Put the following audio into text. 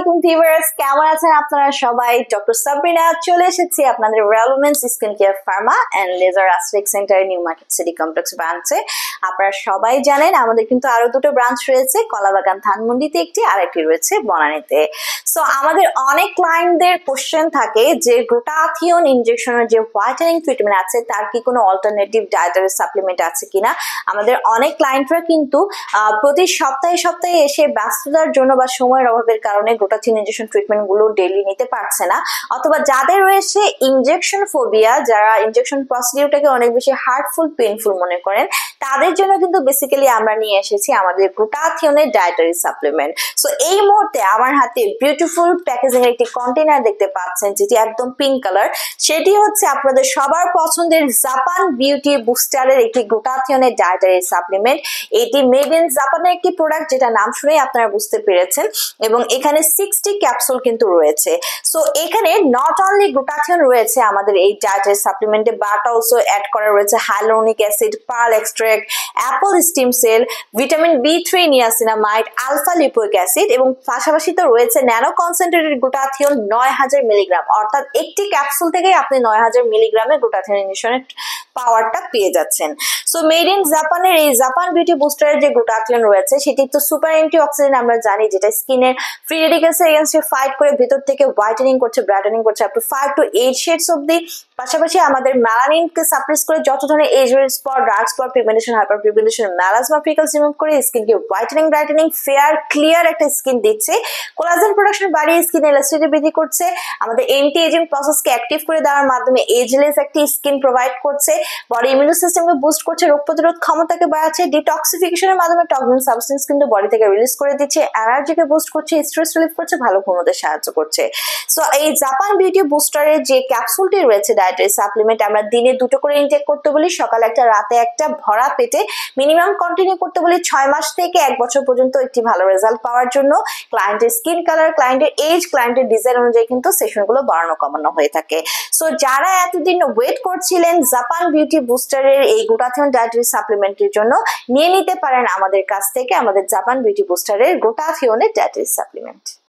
আলাইকুম ভিউয়ার্স, কেমন আছেন আপনারা সবাই? ডক্টর সাবরিনা চলে এসেছি আপনাদের relevance skin care pharma and laser aesthetic centre new market city complex ব্রাঞ্চে। আপনারা সবাই জানেন আমাদের কিন্তু আরো দুটো ব্রাঞ্চ রয়েছে, কলাবাগান ধানমন্ডিতে একটি আর একটি রয়েছে বনানীতে। সো আমাদের অনেক ক্লায়েন্টদের কোশ্চেন থাকে যে গ্লুটাথিয়ন ইনজেকশনের যে হোয়াইটেনিং ট্রিটমেন্ট আছে তার কি কোনো অল্টারনেটিভ ডায়েটারি সাপ্লিমেন্ট আছে কিনা। আমাদের অনেক ক্লায়েন্টরা কিন্তু প্রতি সপ্তাহে সপ্তাহে এসে ব্যস্ততার জন্য বা সময়ের অভাবের কারণে গ্লুটাথিয়ন ইনজেকশন ট্রিটমেন্ট গুলো ডেইলি নিতে পারছে না, অথবা যাদের রয়েছে ইনজেকশন ফোবিয়া, যারা ইনজেকশন প্রসিডিউরটাকে অনেক বেশি হার্টফুল পেইনফুল মনে করেন, তাদের জন্য কিন্তু বেসিক্যালি আমরা নিয়ে এসেছি আমাদের গ্লুটাথিয়নের ডায়েটারি সাপ্লিমেন্ট। সো এই মুহূর্তে আমার হাতে বিউটিফুল প্যাকেজিং এর একটি কন্টেনার দেখতে পাচ্ছেন যেটি একদম পিঙ্ক কালার। সেটি হচ্ছে আপনাদের সবার পছন্দের জাপান বিউটি বুস্টারের একটি গ্লুটাথিয়নের ডায়েটারি সাপ্লিমেন্ট। এটি মেড ইন জাপানের একটি প্রোডাক্ট, যেটা নাম শুনেই আপনারা বুঝতে পেরেছেন, এবং এখানে 60 ক্যাপসুল কিন্তু রয়েছে। সো এখানে নট অনলি গ্লুটাথিয়ন রয়েছে আমাদের এই ডায়েটারি সাপ্লিমেন্টে, বাট অলসো অ্যাড করা রয়েছে hyaluronic acid, pearl extract, apple stem cell, vitamin B3, niacinamide, alpha lipoic acid, এবং পাশাপাশি তো রয়েছে ন্যানো কনসেন্ট্রেটেড গ্লুটাথিয়ন 9000 মিলিগ্রাম। অর্থাৎ একটি ক্যাপসুল থেকে আপনি 9000 মিলিগ্রামের গ্লুটাথিয়ন ইনজেকশনের পাওয়ারটা পেয়ে যাচ্ছেন। সো মেড ইন জাপানের এই জাপান বিউটি বুস্টারের যে গ্লুটাথিয়ন রয়েছে সেটি তো সুপার অ্যান্টিঅক্সিডেন্ট আমরা জানি, যেটা স্কিনের ফ্রি রেডিকেলসের এগেইনস্টে ফাইট করে ভেতর থেকে হোয়াইটেনিং করছে, ব্রাইটেনিং করছে আপ টু 5 to 8 শেডস অবধি। পাশাপাশি আমাদের মেলানিনকে সাপ্রেস করে যত ধরনের age red spot, dark spot, pigmentation, hyper pigmentation, melasma, freckles remove করে স্কিনকে হোয়াইটেনিং, ব্রাইটেনিং, ফেয়ার ক্লিয়ার একটা স্কিন দিচ্ছে। কোলাজেন প্রোডাকশন বাড়িয়ে স্কিন এলাস্টিসিটি বৃদ্ধি করছে। আমাদের এন্টি এজিং প্রসেসকে অ্যাক্টিভ করে দেওয়ার মাধ্যমে এজলেস একটি স্কিন প্রোভাইড করছে। বডি ইমিউন সিস্টেমকে বুস্ট করছে, রোগ প্রতিরোধ ক্ষমতাকে বাড়াচ্ছে, ডিটক্সিফিকেশনের মাধ্যমে টক্সিন সাবস্টেন্স কিন্তু বডি থেকে রিলিজ করে দিচ্ছে, এনার্জিকে বুস্ট করছে, স্ট্রেস রিলিফ করছে, ভালো ঘুমোতে সাহায্য করছে। সো এই জাপান বিউটি বুস্টারের যে ক্যাপসুলটি রয়েছে ডায়েটারি সাপ্লিমেন্ট, আমরা দিনে 2টো করে ইনটেক করতে বলি, সকালে একটা রাতে একটা, ভরা পেটে মিনিমাম কন্টিনিউ করতে বলি 6 মাস থেকে 1 বছর পর্যন্ত একটি ভালো রেজাল্ট পাওয়ার জন্য। ক্লায়েন্টের স্কিন কালার, ক্লায়েন্টের এজ, ক্লায়েন্টের ডিজাইন অনুযায়ী কিন্তু সেশনগুলো বাড়ানো কমানো হয়ে থাকে। সো যারা এতদিন ওয়েট করছিলেন জাপান বিউটি বুস্টারের এই গ্লুটাথিয়ন ডায়েটারি সাপ্লিমেন্টের জন্য, নিয়ে নিতে পারেন আমাদের কাছ থেকে আমাদের জাপান বিউটি বুস্টারের গ্লুটাথিয়নের ডায়েটারি সাপ্লিমেন্ট।